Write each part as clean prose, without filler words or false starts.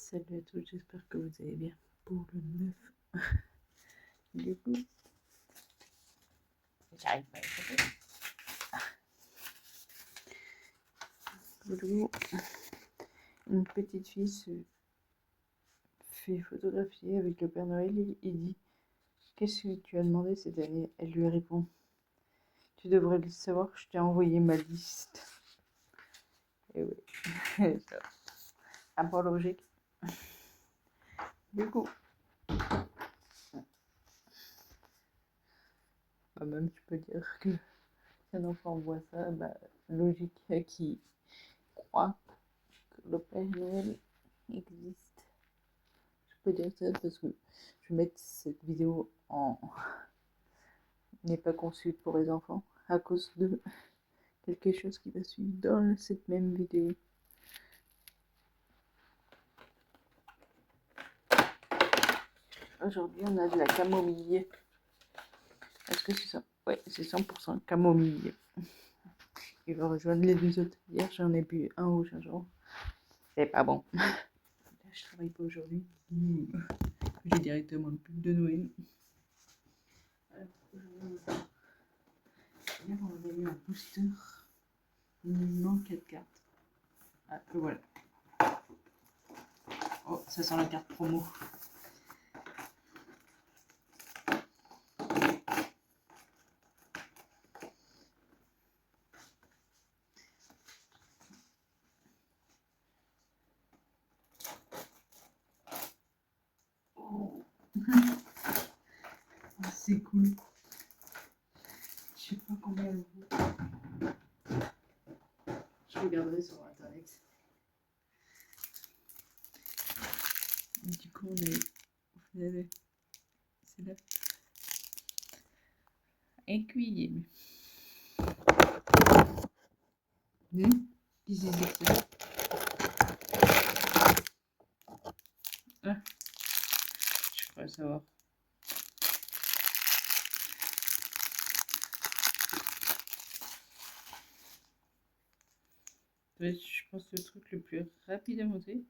Salut à tous, j'espère que vous allez bien pour le 9. Du coup, j'arrive pas à échapper. Une petite fille se fait photographier avec le Père Noël et il dit: qu'est-ce que tu as demandé cette année? Elle lui répond: tu devrais le savoir, je t'ai envoyé ma liste. Et oui, un peu logique. Du coup, même tu peux dire que si un enfant voit ça, logique qu'il croit que le Père Noël existe. Je peux dire ça parce que je vais mettre cette vidéo en n'est pas conçue pour les enfants à cause de quelque chose qui va suivre dans cette même vidéo. Aujourd'hui, on a de la camomille. Est-ce que c'est ça? Ouais, c'est 100% camomille. Il va rejoindre les deux autres. Hier, j'en ai bu un au gingembre. C'est pas bon. Là, je travaille pas aujourd'hui. J'ai directement le pub de Noël. Alors, hier, on avait eu un booster. Il nous manque 4 cartes. Ah, que voilà. Oh, ça sent la carte promo. Oh. C'est cool. Je sais pas combien elle vaut. Je regarderai sur internet. Du coup, on est. Vous avez. C'est là. Écuyer. Qu'est-ce que c'est ça? Ah, je pourrais savoir. Je pense que le truc le plus rapide à monter.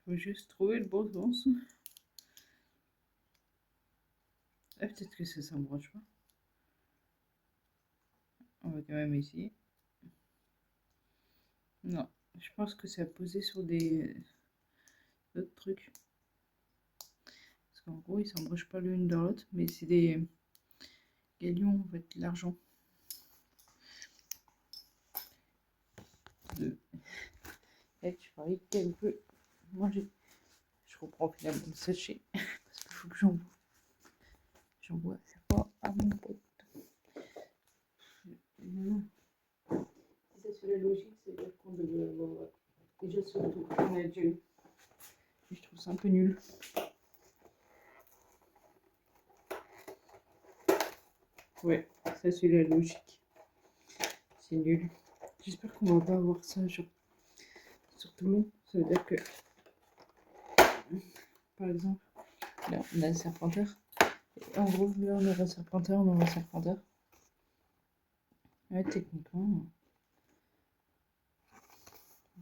Faut juste trouver le bon sens. Ah, peut-être que ça s'embranche pas. On va quand même essayer. Non, je pense que c'est à poser sur des autres trucs. Parce qu'en gros, ils s'embranchent pas l'une dans l'autre, mais c'est des galions, en fait, l'argent. Et tu paries qu'elle veut manger. Je reprends finalement le sachet. Parce qu'il faut que j'envoie ça à mon pote. Si ça se fait la logique, c'est-à-dire qu'on devait avoir déjà ce truc qu'on a déjà eu. Et je trouve ça un peu nul. Ouais, ça c'est la logique. C'est nul. J'espère qu'on va pas avoir ça genre, sur tout le long. Ça veut dire que, par exemple, là on a un serpenteur. Et en gros, là on aura un serpenteur, on aura un serpenteur. Ouais, techniquement,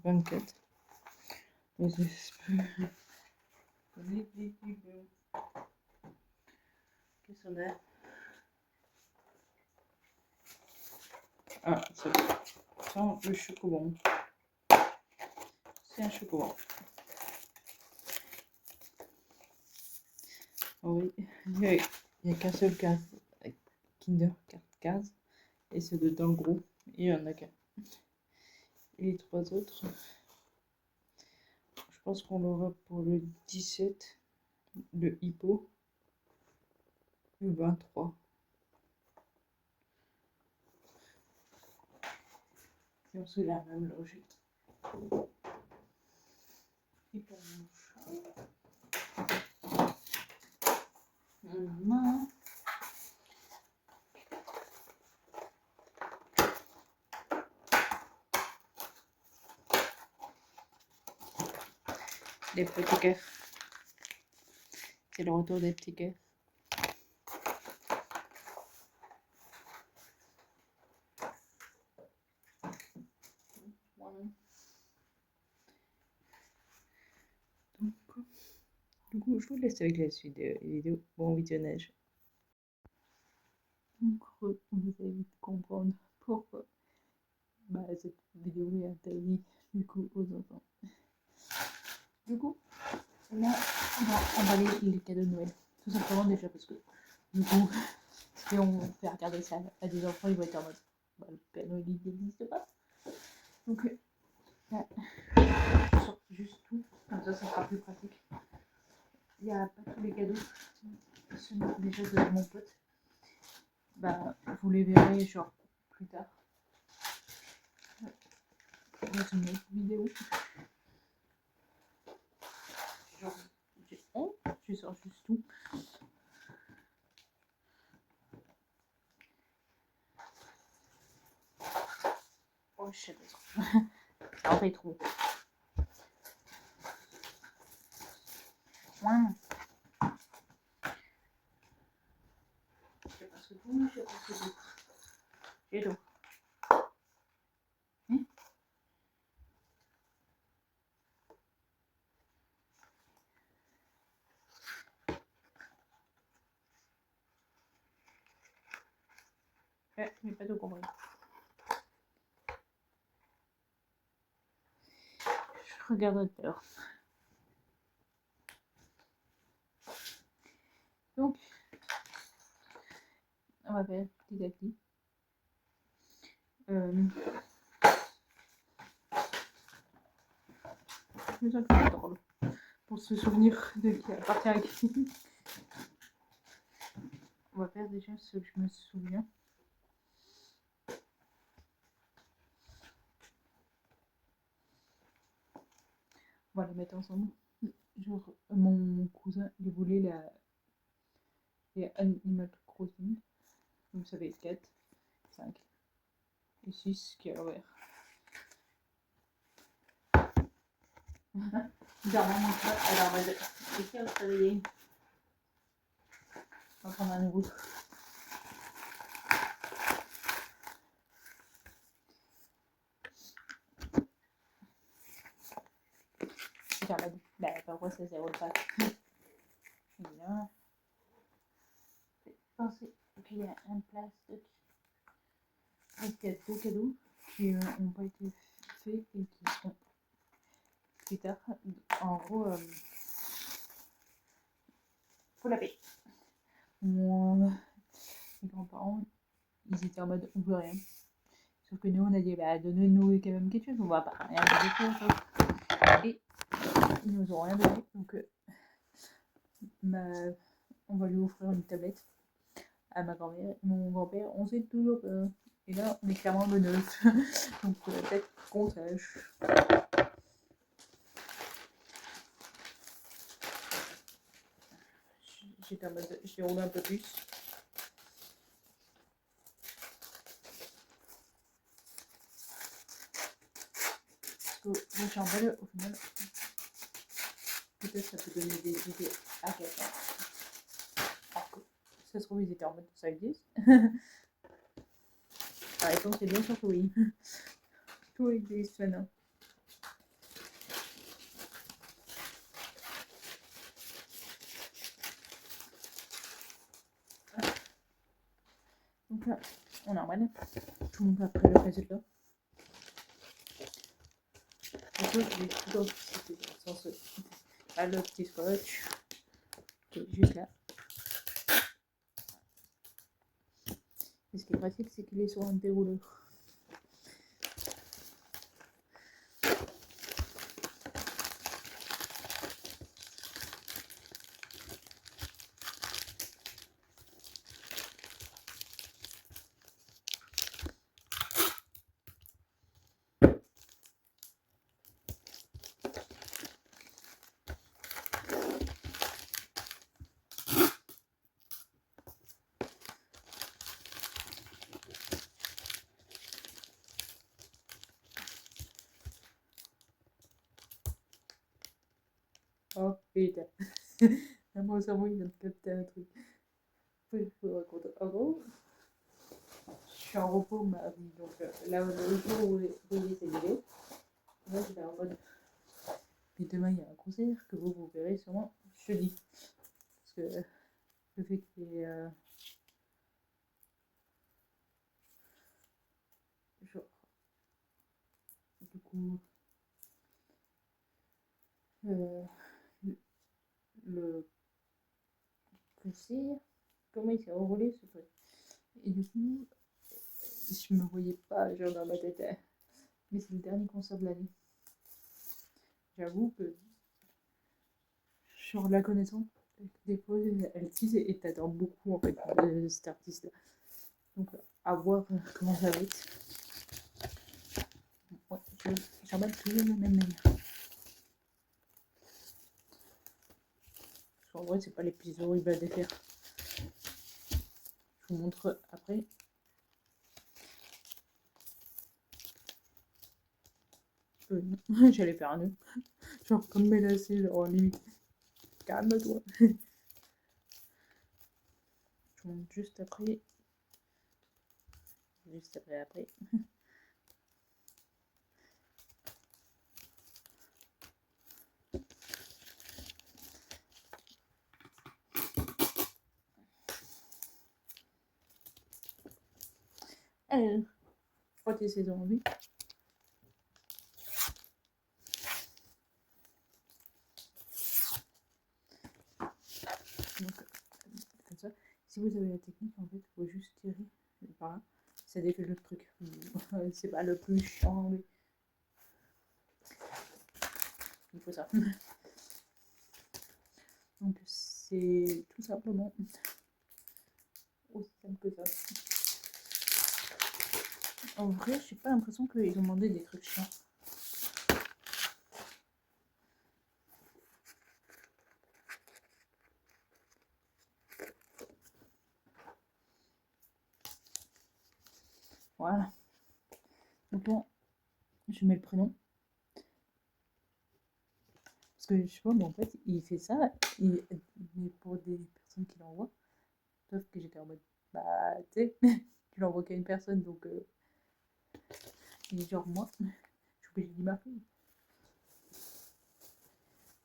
24. Mais j'espère. Qu'est-ce qu'on a? Ah, ça sent le chocobon. C'est un chocobon. Oh oui, il n'y a qu'un seul case. Kinder carte case. Et c'est dedans gros. Il y en a qu'un. Et les trois autres, je pense qu'on l'aura pour le 17, le hippo, le 23. Et on se la même logique. Et pour mon chat. Maman. Les petits cœurs. C'est le retour des petits cœurs. Du coup, je vous laisse avec la suite des vidéos. Bon visionnage. Donc, vous allez vite comprendre pourquoi cette vidéo est interdite du coup aux enfants. Du coup, là, on va emballer les cadeaux de Noël. Tout simplement déjà parce que, du coup, si on fait regarder ça à des enfants, ils vont être en mode le Père Noël il n'existe pas. Donc là, je sors juste tout, comme ça sera plus pratique. Il n'y a pas tous les cadeaux, ceux déjà de mon pote. Vous les verrez genre plus tard dans une autre vidéo. Genre, je sors juste tout. Oh, je sais pas. Ça en fait trop. Ouais. Je passe tout, je passe tout. J'ai tout. J'ai pas tout compris. Je regarderai tout à l'heure. Donc, on va faire petit à petit. Je sens que c'est drôle pour se souvenir de qui appartient à qui. On va faire déjà ce que je me souviens. On va les mettre ensemble. Genre, mon cousin, il voulait les Animal Crossing. Vous savez, 4, 5 et 6 qui est à l'envers. Bizarrement, mon frère, elle est en mode c'est qui à se réveiller. On va prendre un nouveau. Genre, parfois ça zéro le pack. Et là, pensez qu'il y a un plastique. Il y a 2 cadeaux qui n'ont pas été faits et qui seront plus tard. En gros, faut la payer. Moi, mes grands-parents, ils étaient en mode on veut rien. Sauf que nous, on a dit donnez-nous quand même quelque chose, on va pas rien donner. Et ils nous ont rien donné. Donc, on va lui offrir une tablette à ma grand-mère et mon grand-père. On sait toujours que. Et là, on est clairement le 9. Donc, peut-être qu'on sache. J'étais en mode, je déroule un peu plus. Parce que le chambel, au final, peut-être ça peut donner des idées à quelqu'un. Alors que, si ça se trouve, ils étaient en mode ça existe. La réponse est bien sûr que oui. Tout existe maintenant. Donc là, on a mal. Tout le monde a pris le résultat. Donc là, je vais tout dans le sens le petit scotch qui est juste là. Et ce qui est pratique, c'est qu'il est sur un dérouleur. Oh putain. Mon cerveau, il vient de capter un truc. Je vous raconter. En gros, je suis en repos mardi. Donc là, le jour où vous voyez cette vidéo, moi je vais en mode. Et demain, il y a un concert que vous verrez sûrement je te dis. Parce que le fait qu'il y ait genre, du coup, le conseil, comment il s'est enrôlé ce truc. Et du coup, je me voyais pas, genre dans ma tête, mais c'est le dernier concert de l'année. J'avoue que, genre la connaissance, des fois, elle tease et t'adores beaucoup en fait cet artiste-là. Donc, à voir comment ça va être. Ouais, j'emballe toujours de la même manière. Parce qu'en vrai, c'est pas les plus horribles à défaire. Je vous montre après. J'allais faire un nœud. Genre comme menacé, genre limite. Calme-toi. Je vous montre juste après. Juste après. Alors, frotter ses envies. Donc, comme ça. Si vous avez la technique, en fait, il faut juste tirer par là. Ça défait le truc. C'est pas le plus chiant, mais il faut ça. Donc, c'est tout simplement aussi simple que ça. En vrai, j'ai pas l'impression qu'ils ont demandé des trucs chiants. Voilà. Donc là, je mets le prénom. Parce que je sais pas, mais en fait, il fait ça, mais pour des personnes qui l'envoient. Sauf que j'étais en mode, bah, tu sais, tu l'envoies qu'à une personne, donc il est genre moi, je suis obligée de ma fille.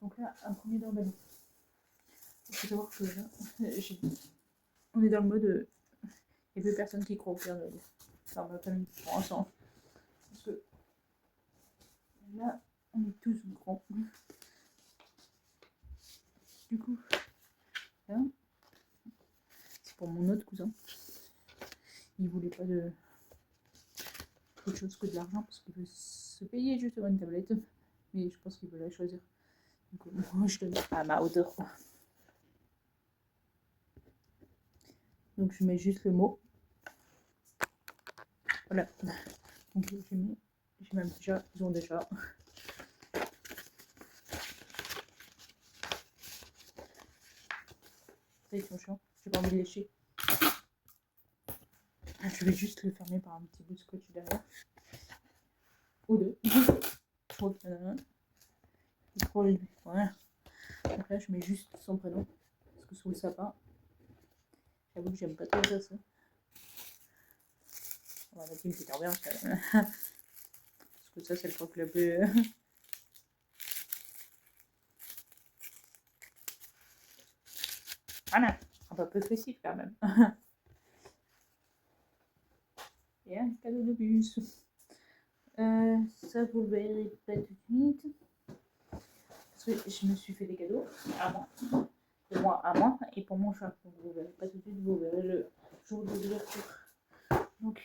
Donc là, un premier d'emballage. Il faut savoir que là, on est dans le mode, il y a plus personne qui croit au Père Noël. Dans ma famille, pour l'instant. Parce que là, on est tous grands. Du coup, là, c'est pour mon autre cousin. Il voulait pas de autre chose que de l'argent parce qu'il veut se payer justement une tablette. Mais je pense qu'il veut la choisir. Donc moi, je donne à ma hauteur. Donc je mets juste le mot. Voilà. Donc j'ai même déjà, ils ont déjà. Ça, ils sont chiants. J'ai pas envie de lécher. Je vais juste le fermer par un petit bout de scotch derrière. Ou deux. Je crois qu'il y en a un. Il est trop élevé. Voilà. Donc là, je mets juste son prénom. Parce que sous le sapin, j'avoue que j'aime pas trop ça. On va mettre une petite ambiance quand même. Parce que ça, c'est le truc le plus. Voilà. Un peu festif quand même. Et un cadeau de bus. Ça, vous le verrez pas tout de suite. Parce que je me suis fait des cadeaux à moi. De moi à moi et pour mon chat. Donc vous ne verrez pas tout de suite, vous verrez le jour de l'ouverture. Donc,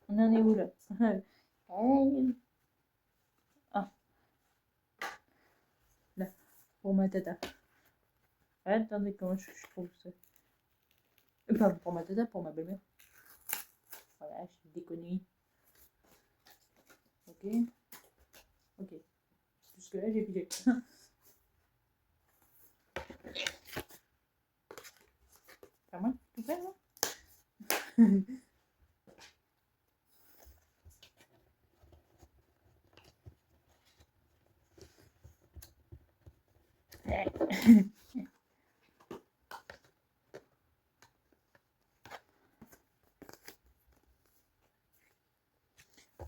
on en est où là? Ah, là, pour ma tata. Attendez, comment je trouve ça? Pas pour ma tata, pour ma belle-mère. Voilà, je déconne. Ok. Ok. Jusque-là, j'ai pigé. C'est moi tout faire, là?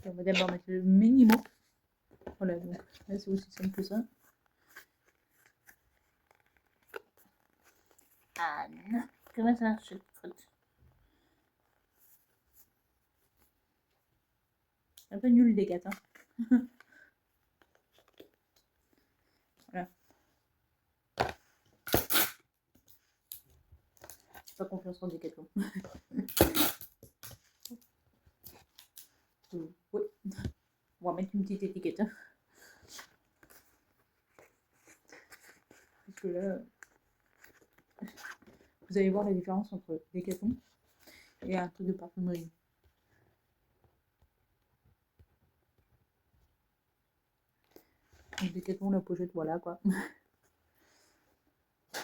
On va d'abord mettre le minimum. Voilà, donc là c'est aussi simple que ça. Anne. Comment ça marche cette faute? Un peu nul les gâteaux. Voilà. J'ai pas confiance en Décathlon. Oui. On va mettre une petite étiquette. Parce que là, vous allez voir la différence entre Décathlon et un truc de parfumerie. Donc Décathlon, la pochette, voilà quoi.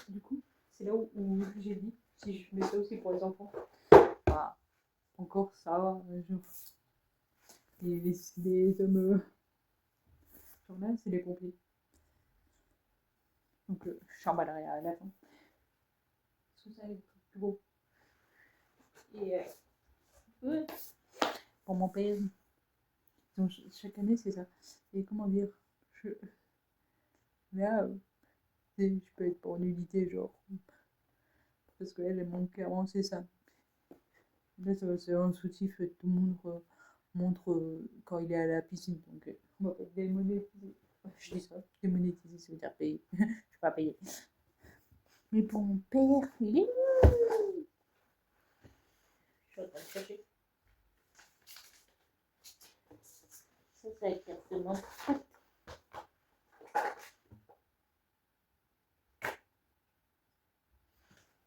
Du coup, c'est là où j'ai dit, si je mets ça aussi pour les enfants, bah, encore ça, les hommes, genre là, c'est les pompiers. Donc, je s'emballerai à la fin. Parce que ça, les trucs plus gros. Et ouais, pour mon père, donc, chaque année, c'est ça. Et comment dire, là, je peux être pour nudité, genre. Parce que là, les montres, clairement, c'est ça. Là, c'est un soutif, tout le monde montre quand il est à la piscine. Donc, on va pas être démonétisé. Je dis ça, démonétisé, ça veut dire payer. Je ne vais pas payer. Mais pour mon père, il est où? Je suis en train de chercher. Ça va être exactement.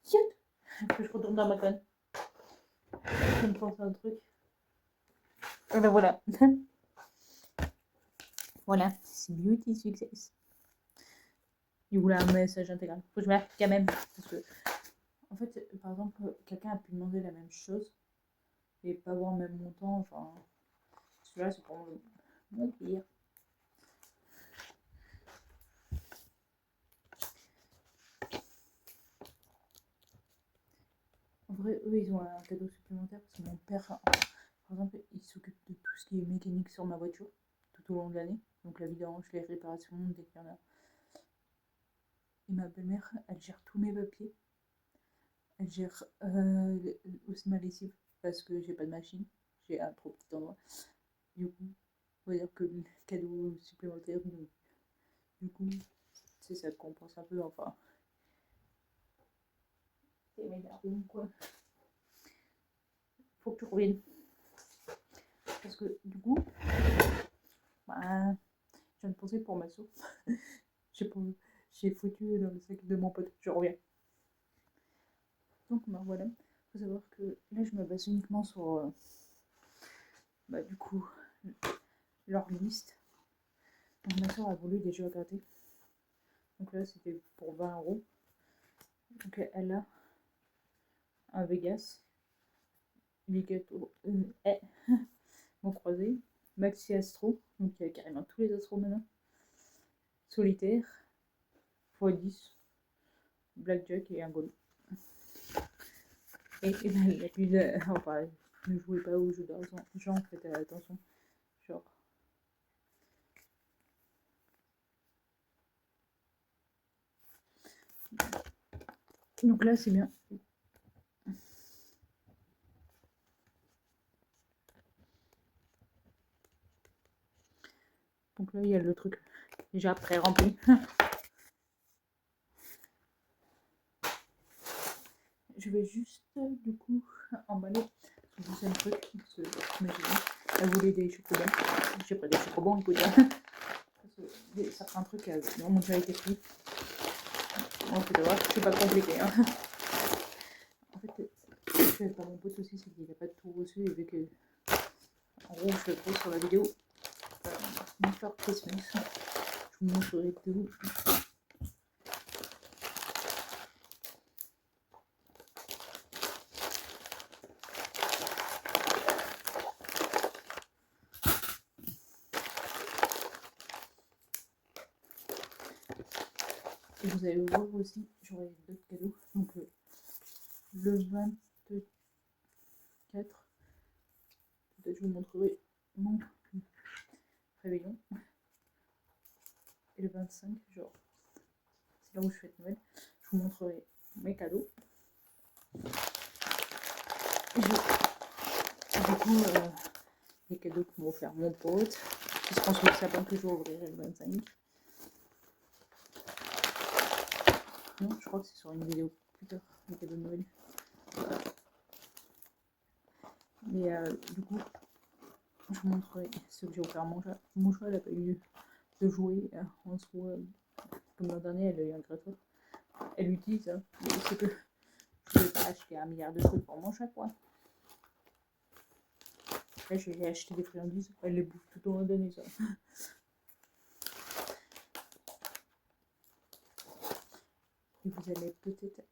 Chut! Que je retourne dans ma conne. Je me pense à un truc. Et ben voilà. Voilà, c'est Beauty Success. Il voulait un message intégral. Faut que je marque quand même. Parce que, en fait, par exemple, quelqu'un a pu demander la même chose et pas avoir le même montant. Enfin, celui-là, c'est pour mon pire. En vrai, eux, ils ont un cadeau supplémentaire parce que mon père, par exemple, il s'occupe de tout ce qui est mécanique sur ma voiture tout au long de l'année. Donc la vidange, les réparations, dès qu'il y en a. Et ma belle-mère, elle gère tous mes papiers. Elle gère aussi ma lessive parce que j'ai pas de machine. J'ai un trop petit endroit. Du coup, on va dire que le cadeau supplémentaire, du coup, c'est ça compense un peu. Enfin, c'est m'énerver quoi. Faut que tu reviennes. Parce que du coup, bah, je viens de penser pour ma soupe. J'ai foutu dans le sac de mon pote. Je reviens. Donc, bah, voilà. Faut savoir que là, je me base uniquement sur, bah, du coup, leur liste. Donc, ma soeur a voulu des jeux à gratter. Donc là, c'était pour 20 €. Donc, elle a un Vegas, les gâteaux, mon croisé, Maxi Astro, donc il y a carrément tous les astros maintenant, Solitaire, x10, Blackjack et un Golo. Et il a plus de. Enfin, ne jouez pas aux jeux d'argent, genre, faites attention. Genre. Donc là, c'est bien. Donc là, il y a le truc déjà pré-rempli. Je vais juste, du coup, emballer ce deuxième truc. Parce que, imaginez, elle voulait des chocobons. J'ai pris des chocobons, écoute. Parce que certains trucs ont déjà été pris. On peut voir, c'est pas compliqué. Hein. En fait, ce que je fais par mon pote aussi, c'est qu'il n'a pas tout reçu. Et vu que, en gros, je le pose sur la vidéo, Before Christmas. Je vous montrerai tout. Et vous allez voir aussi, j'aurai d'autres cadeaux. Donc le 24, peut-être je vous montrerai mon réveillon. Et le 25, genre, c'est là où je fête Noël. Je vous montrerai mes cadeaux. Du coup, les cadeaux que m'a offert mon pote, qui se pense au sapin que je vais ouvrir le 25. Non, je crois que c'est sur une vidéo plus tard, les cadeaux de Noël. Mais du coup, je vous montre ce que j'ai offert à mon chat. Mon chat, elle n'a pas eu de jouer en soi. Comme l'an dernier, elle a eu un gratteur. Elle l'utilise, hein, mais c'est que je ne voulais pas acheter 1 milliard de trucs pour mon chat, quoi. Là, je vais acheter des friandises, elle les bouffe tout au long de l'année, ça. Et vous allez peut-être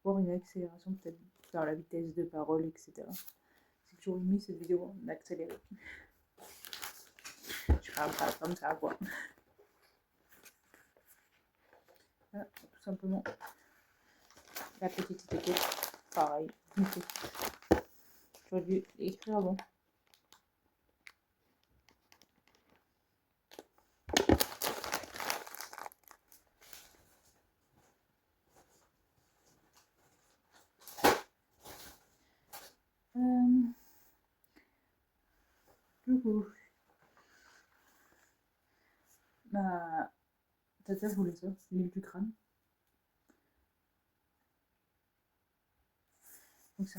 voir une accélération peut-être dans la vitesse de parole, etc. C'est que j'aurais mis cette vidéo en accéléré. Je parle pas comme ça, quoi. Voilà, tout simplement. La petite étiquette, pareil. J'aurais dû écrire avant. Du coup, ma tata voulait ça, l'île du crâne. Donc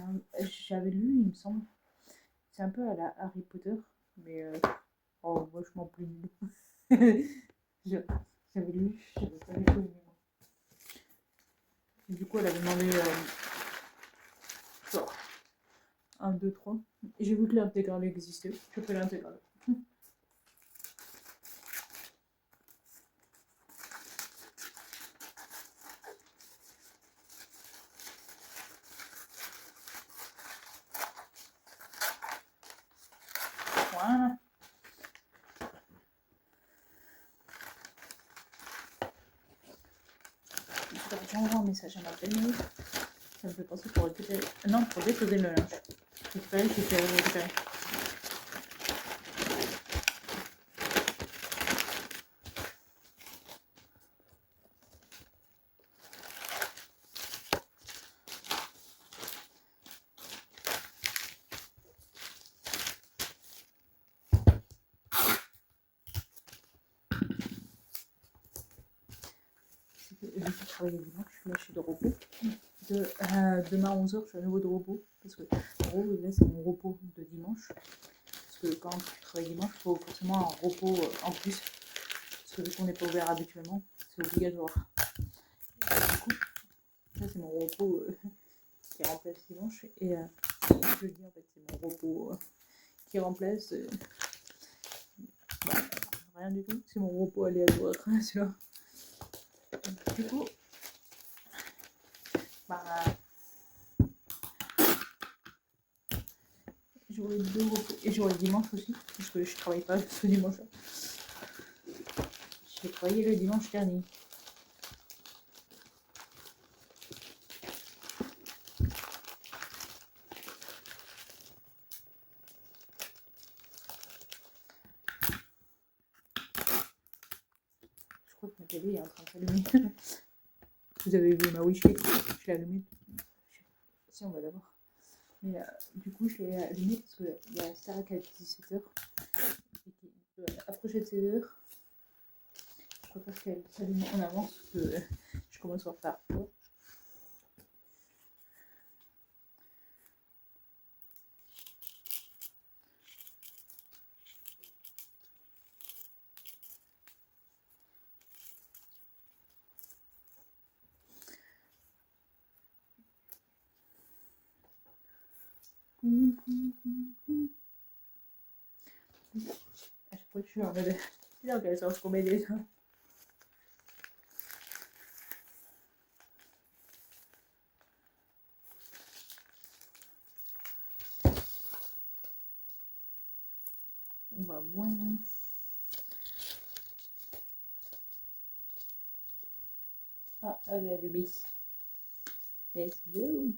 j'avais lu, il me semble. C'est un peu à la Harry Potter, mais oh, vachement plus nul. J'avais lu, j'avais pas lu le livre. Et du coup, elle avait demandé genre 1, 2, 3. Et j'ai vu que l'intégrale existait. J'ai pris l'intégrale. Voilà. Il faudrait que j'envoie un message à ma belle-mère. Ça me fait penser pour récupérer. Non, pour déposer le linge. Récupérer, récupérer. Vu que je travaille le dimanche, là je suis de repos. Demain à 11h, je suis à nouveau de repos. Parce que en gros, là c'est mon repos de dimanche. Parce que quand tu travailles dimanche, il faut forcément un repos en plus. Parce que vu qu'on n'est pas ouvert habituellement, c'est obligatoire. Du coup, ça c'est mon repos qui remplace dimanche. Et jeudi en fait c'est mon repos qui remplace bah, rien du tout. C'est mon repos aléatoire. Celui-là. Du coup, bah, j'aurai 2 repos. Et j'aurai dimanche aussi, parce que je travaille pas ce dimanche. J'ai travaillé le dimanche dernier. Je crois que ma télé est en train de s'allumer. Vous avez vu ma wishlist, je l'ai allumée. Si on va la voir. Mais du coup, je l'ai allumée parce qu'il y a Starac à 17h. Et qui peut approcher de 16h. Je préfère qu'elle s'allume en avance que je commence en retard. À chaque fois, je suis en mode. C'est dans quel sens qu'on met déjà. On va voir. Ah, elle est allumée. Let's go.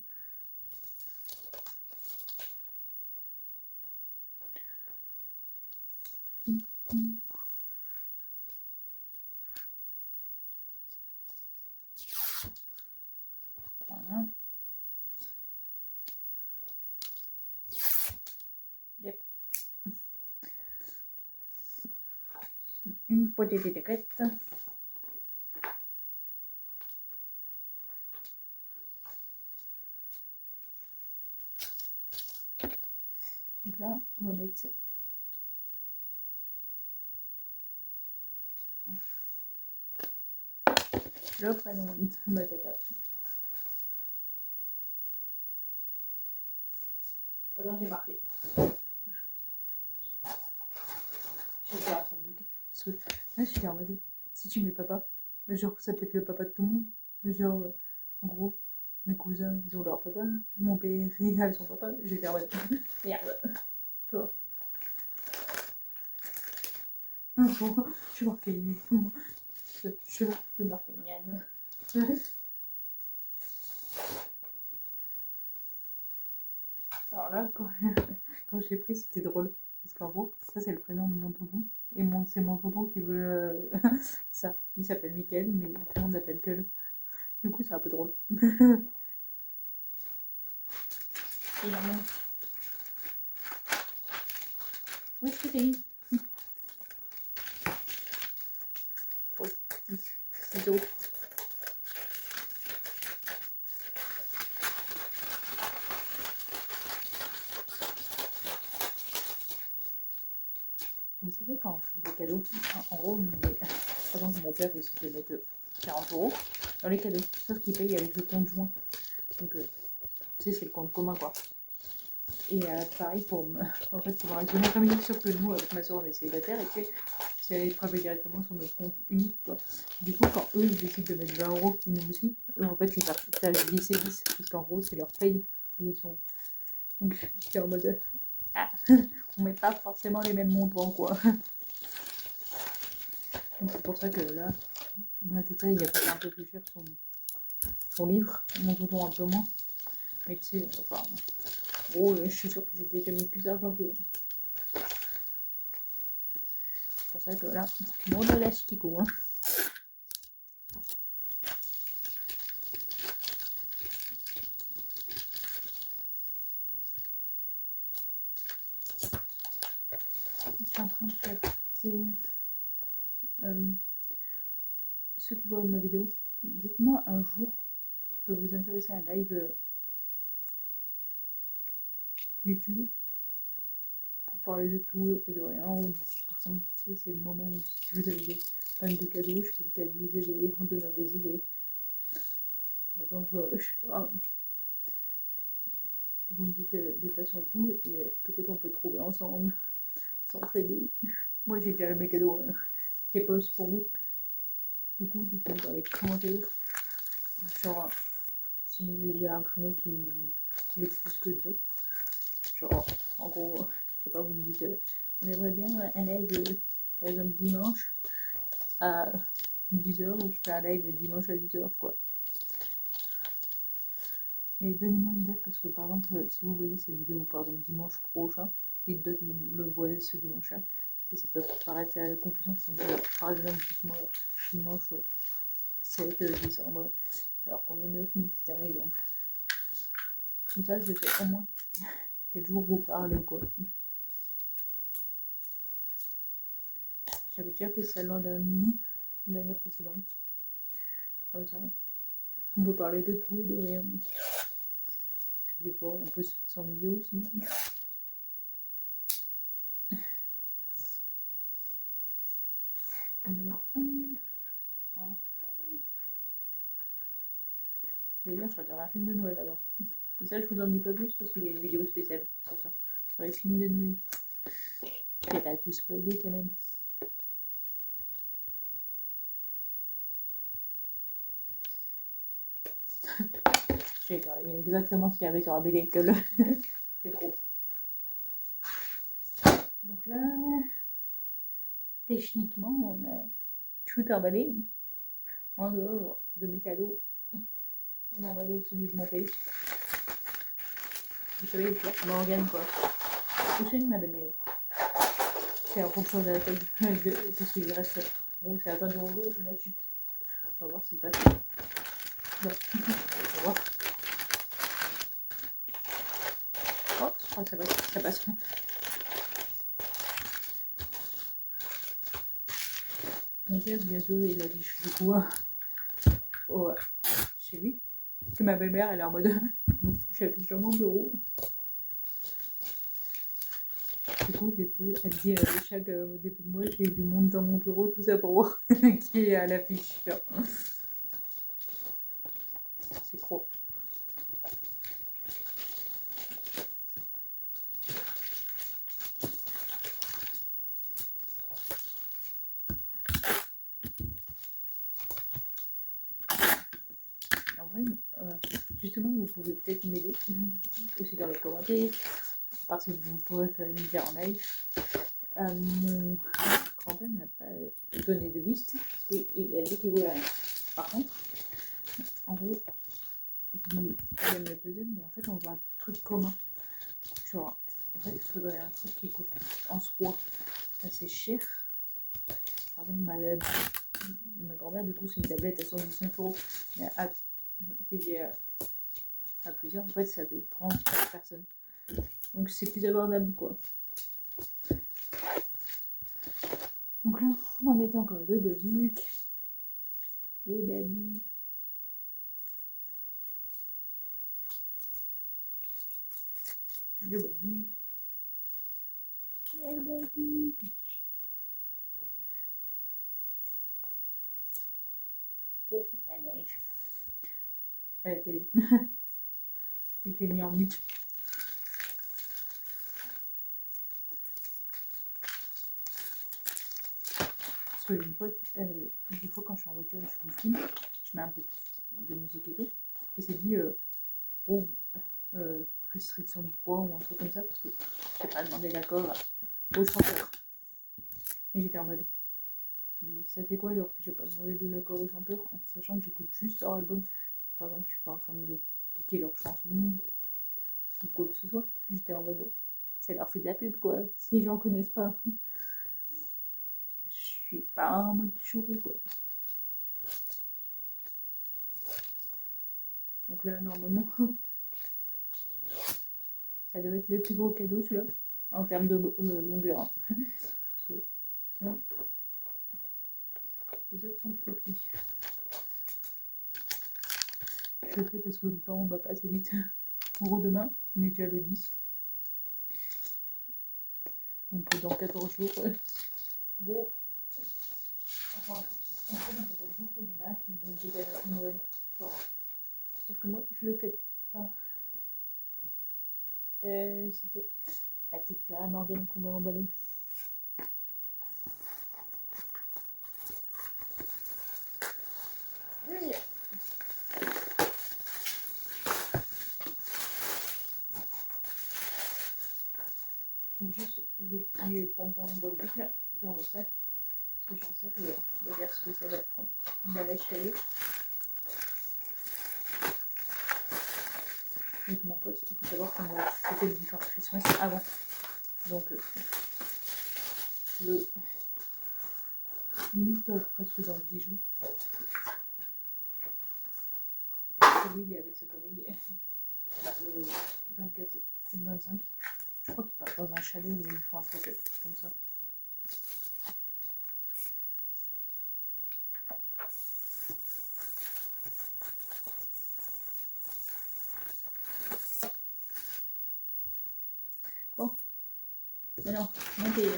une poignée d'étiquettes. Donc là, on va mettre le prénom de ma tata. Attends, j'ai marqué. J'étais en train de bugger. Parce que là, j'étais en mode, si tu mets papa, mais genre, ça peut être le papa de tout le monde. Mais genre, en gros, mes cousins, ils ont leur papa. Mon père, il a son papa. J'étais en mode, merde. Tu vois. Un jour, je suis marqué. Je vais marquer Yann. Alors là, quand je l'ai pris, c'était drôle. Parce qu'en gros, ça c'est le prénom de mon tonton. Et c'est mon tonton qui veut ça. Il s'appelle Mickaël, mais tout le monde l'appelle Keul. Du coup, c'est un peu drôle. Évidemment. Oui, chérie. Oui, ciseaux. Vous savez, quand on fait des cadeaux, en gros, par exemple, mon père décide de mettre 40 € dans les cadeaux, sauf qu'il paye avec le compte joint. Donc, tu sais, c'est le compte commun, quoi. Et pareil pour en fait, pour raisonner la famille, sauf que nous, avec ma soeur, on est célibataire et que c'est prélevé directement sur notre compte unique, quoi. Du coup, quand eux, ils décident de mettre 20 € et nous aussi, eux, en fait, ils partagent 10 et 10, parce qu'en gros, c'est leur paye qui sont. Donc, c'est en mode. Ah, on met pas forcément les mêmes montants, quoi. Donc, c'est pour ça que là, ma tata, il a payé un peu plus cher son livre, mon tonton un peu moins. Mais tu sais, enfin, en gros, je suis sûre que j'ai déjà mis plus d'argent que. C'est pour ça que là, bon de l'astico, hein. Je suis en train de faire ceux qui voient ma vidéo, dites-moi un jour qui peut vous intéresser un live YouTube pour parler de tout et de rien. Ou par exemple, tu sais, c'est le moment où si vous avez des pannes de cadeaux, je peux peut-être vous aider en donnant des idées. Par exemple, je sais pas, vous me dites les passions et tout, et peut-être on peut trouver ensemble, s'entraider. Moi j'ai déjà mes cadeaux, c'est pas aussi pour vous. Du coup, dites-moi dans les commentaires, genre, s'il y a un créneau qui est plus que d'autres. Genre, en gros, je sais pas, vous me dites, on aimerait bien un live, par exemple, dimanche à 10h, je fais un live dimanche à 10h, quoi. Mais donnez-moi une date, parce que par exemple, si vous voyez cette vidéo, par exemple, dimanche prochain, et que d'autres le voient ce dimanche-là, ça peut paraître à la confusion. Donc, par exemple, dites-moi dimanche 7 décembre, alors qu'on est 9, mais c'est un exemple. Comme ça, je sais au moins quel jour vous parlez, quoi. J'avais déjà fait ça l'an dernier, l'année précédente. Comme ça, on peut parler de tout et de rien. Parce que des fois, on peut s'ennuyer aussi. D'ailleurs, je regarde un film de Noël avant. Et ça, je vous en dis pas plus parce qu'il y a une vidéo spéciale sur ça, sur les films de Noël. Je vais pas tout spoiler quand même. Je sais exactement ce qu'il y avait sur la BD que c'est trop. Donc là, techniquement, on a tout emballé. En dehors de mes cadeaux, on a emballé celui de mon pays. Vous savez, c'est Morgane, quoi. C'est une ma belle-mère. C'est en fonction de la taille de ce qu'il reste. Bon, c'est à 20 € la chute. On va voir s'il passe. Non, on va voir. Oh, je crois que ça passe. Ça passe. Mon père, bien sûr, il affiche du coup chez lui. Que ma belle-mère, elle est en mode non, je l'affiche dans mon bureau. Du coup, des fois, elle dit chaque début de mois, j'ai du monde dans mon bureau, tout ça pour voir qui est à l'affiche. C'est trop. En vrai, justement, vous pouvez peut-être m'aider aussi dans les commentaires, parce que vous pourrez faire une vidéo en live. Mon grand-père n'a pas donné de liste, parce qu'il a dit qu'il voulait rien. Par contre, en gros, il aime le puzzle, mais en fait, on veut un truc commun. Genre, en fait, il faudrait un truc qui coûte en soi assez cher. Par exemple, ma grand-mère, du coup, c'est une tablette à 119 €. Mais à payer à plusieurs, en fait, ça paye 30 par personne. Donc, c'est plus abordable, quoi. Donc là, on est encore le baduc. Les baducs. Le baduc. Le baduc. Oh, ça neige. À la télé. Je l'ai mis en mute. Parce que des fois, quand je suis en voiture et je vous filme, je mets un peu de musique et tout. Et c'est dit, restriction de poids ou un truc comme ça, parce que j'ai pas demandé d'accord au chanteur. Et j'étais en mode, mais ça fait quoi genre que j'ai pas demandé l'accord au chanteur en sachant que j'écoute juste leur album. Par exemple, je suis pas en train de piquer leur chanson ou quoi que ce soit. J'étais en mode, ça leur fait de la pub quoi, si les gens connaissent pas. Je suis pas en mode chouette quoi. Donc là, normalement, ça devait être le plus gros cadeau celui-là, en termes de longueur. Hein. Parce que sinon, les autres sont plus petits. Je le fais parce que le temps va passer vite. En gros, demain, on est déjà le 10. Donc dans 14 jours, gros. Enfin, en fait, dans 14 jours, il y en a qui vont peut-être à Noël. Sauf que moi, je le fais pas. C'était la petite Clara Morgane qu'on va emballer. Oui. Juste les petits pompons de Bolduc là, dans le sac. Parce que j'ai un sac, on va dire ce que ça va être emballage calé. Avec mon pote, il faut savoir qu'on va fêter le Before Christmas avant. Donc, le limite presque dans 10 jours. Lui, il est avec sa famille le 24 et le 25. Je crois qu'il part dans un chalet où ils font un truc comme ça. Bon, alors, montez.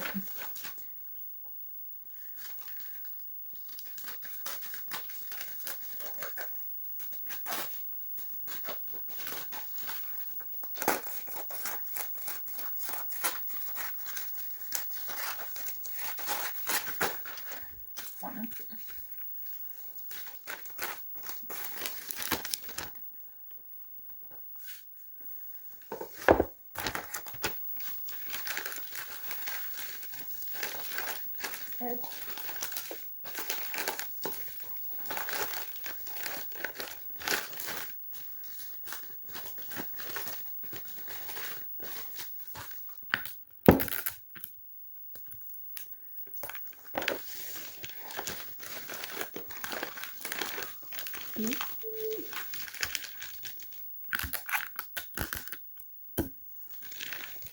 Voilà. Hop.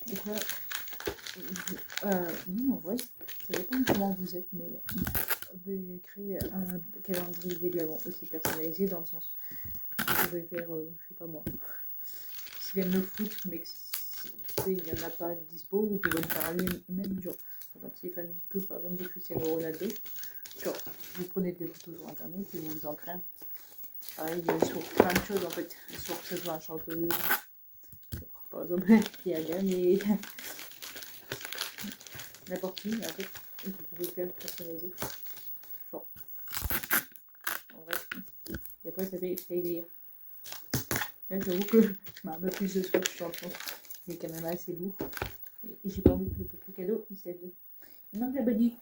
Donc là, oui, en vrai, ça dépend de comment vous êtes, mais créer un calendrier de l'avant aussi personnalisé, dans le sens où je vais faire, je sais pas moi, s'il aime le foot, mais qu'il n'y en a pas dispo, vous pouvez le faire lui-même, genre, par exemple, s'il est fan que, par exemple, de Cristiano Ronaldo, genre, vous prenez des photos sur internet et vous en créez un. Pareil, sur plein de choses en fait, soit que ce soit un chanteur, par exemple, qui a gagné, n'importe qui, en fait, vous pouvez faire personnaliser. Genre, en vrai, et après ça fait plaisir. Là, j'avoue que je mets un peu plus de stock, je suis en train. Il est quand même assez lourd. Et j'ai pas envie que le petit cadeau, il cède. Il manque la bodique.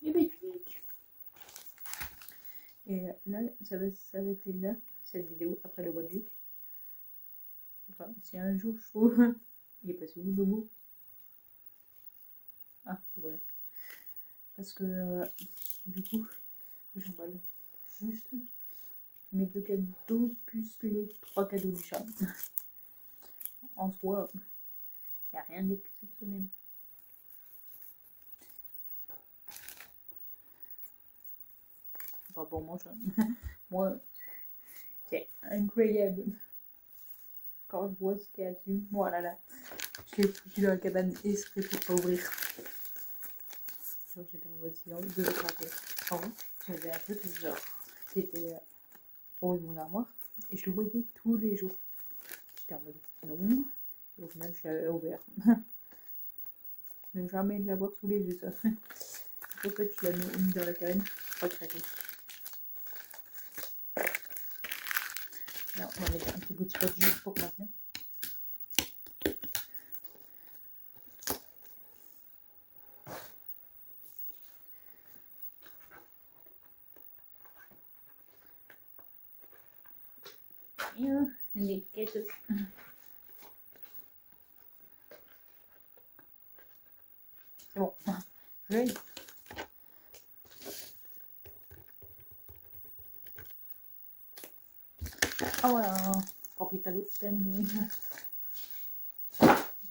Les bodiques. Et là, ça va s'arrêter là, cette vidéo, après le bodique. Enfin, si un jour je trouve. Il est passé où le mot? Ah, voilà. Parce que du coup, j'emballe juste mes 2 cadeaux plus les 3 cadeaux du chat. En soi, il n'y a rien d'exceptionnel. Enfin, pour moi, moi, c'est incroyable. Quand je vois ce qu'il y a dessus, voilà là, je l'ai foutu dans la cabane exprès pour pas ouvrir. Genre, j'étais en mode silence de le craquer. En vrai, j'avais un truc genre qui était au haut de mon armoire et je le voyais tous les jours. J'étais en mode non, et au final, je l'avais ouvert. Ne jamais l'avoir sous les yeux, ça. C'est pour ça que je l'ai mis dans la cabane pour pas craquer. Là, on va mettre un petit bout de scotch juste pour maintenir. Les quêtes. C'est bon. Je l'ai. Ah voilà, premier cadeau terminé.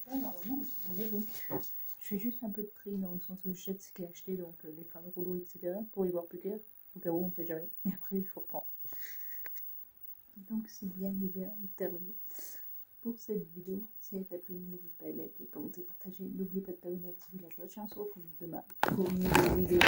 Normalement, on est bon. Je fais juste un peu de tri dans le sens où je jette ce qu'il a acheté, donc les fins de rouleau, etc. pour y voir plus clair, au cas où on sait jamais. Et après, je reprends. Donc c'est bien et bien terminé pour cette vidéo. Si elle t'a plu, n'hésite pas à liker, commenter, partager. N'oublie pas de t'abonner et activer la cloche. Et on se retrouve demain pour une nouvelle vidéo.